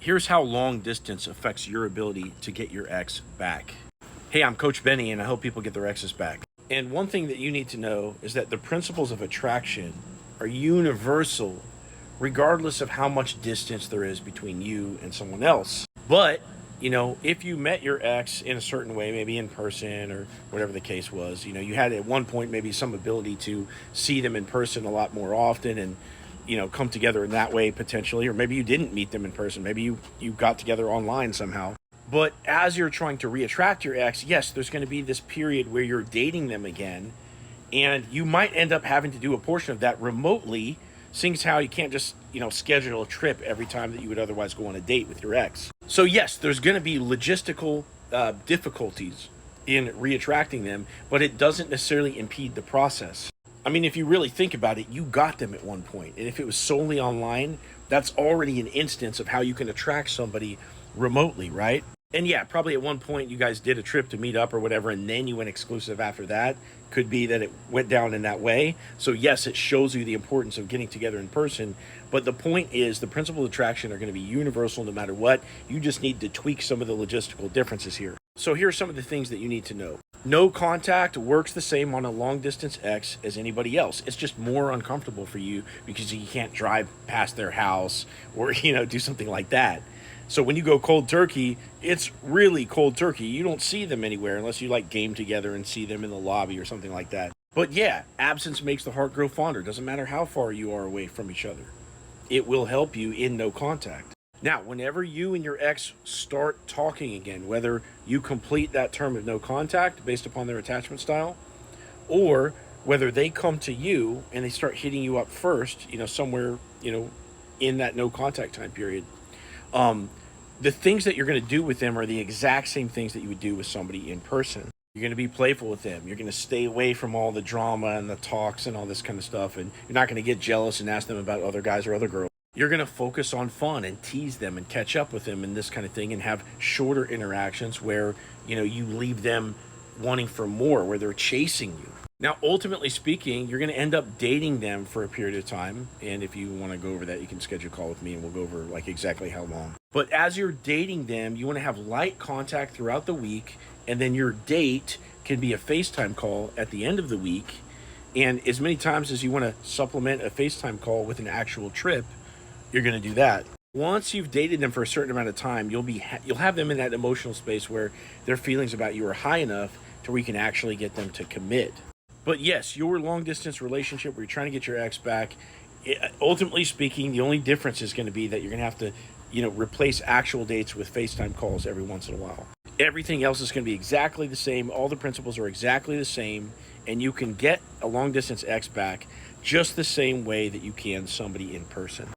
Here's how long distance affects your ability to get your ex back. Hey, I'm Coach Benny, and I help people get their exes back. And one thing that you need to know is that the principles of attraction are universal, regardless of how much distance there is between you and someone else. But, if you met your ex in a certain way, maybe in person or whatever the case was, you had at one point maybe some ability to see them in person a lot more often and come together in that way potentially, or maybe you didn't meet them in person. Maybe you got together online somehow. But as you're trying to reattract your ex, yes, there's going to be this period where you're dating them again, and you might end up having to do a portion of that remotely, seeing as how you can't just, schedule a trip every time that you would otherwise go on a date with your ex. So yes, there's going to be logistical difficulties in reattracting them, but it doesn't necessarily impede the process. I mean, if you really think about it, you got them at one point. And if it was solely online, that's already an instance of how you can attract somebody remotely, right? And yeah, probably at one point you guys did a trip to meet up or whatever, and then you went exclusive after that. Could be that it went down in that way. So yes, it shows you the importance of getting together in person. But the point is the principles of attraction are going to be universal no matter what. You just need to tweak some of the logistical differences here. So here are some of the things that you need to know. No contact works the same on a long distance ex as anybody else. It's just more uncomfortable for you because you can't drive past their house or, do something like that. So when you go cold turkey, it's really cold turkey. You don't see them anywhere unless you game together and see them in the lobby or something like that. But yeah, absence makes the heart grow fonder. Doesn't matter how far you are away from each other. It will help you in no contact. Now, whenever you and your ex start talking again, whether you complete that term of no contact based upon their attachment style, or whether they come to you and they start hitting you up first, somewhere, in that no contact time period, the things that you're going to do with them are the exact same things that you would do with somebody in person. You're going to be playful with them. You're going to stay away from all the drama and the talks and all this kind of stuff. And you're not going to get jealous and ask them about other guys or other girls. You're going to focus on fun and tease them and catch up with them and this kind of thing and have shorter interactions where, you leave them wanting for more, where they're chasing you. Now, ultimately speaking, you're going to end up dating them for a period of time. And if you want to go over that, you can schedule a call with me and we'll go over exactly how long. But as you're dating them, you want to have light contact throughout the week. And then your date can be a FaceTime call at the end of the week. And as many times as you want to supplement a FaceTime call with an actual trip, you're going to do that. Once you've dated them for a certain amount of time, you'll have them in that emotional space where their feelings about you are high enough to where you can actually get them to commit. But yes, your long distance relationship where you're trying to get your ex back, ultimately speaking, the only difference is going to be that you're going to have to, replace actual dates with FaceTime calls every once in a while. Everything else is going to be exactly the same. All the principles are exactly the same. And you can get a long distance ex back just the same way that you can somebody in person.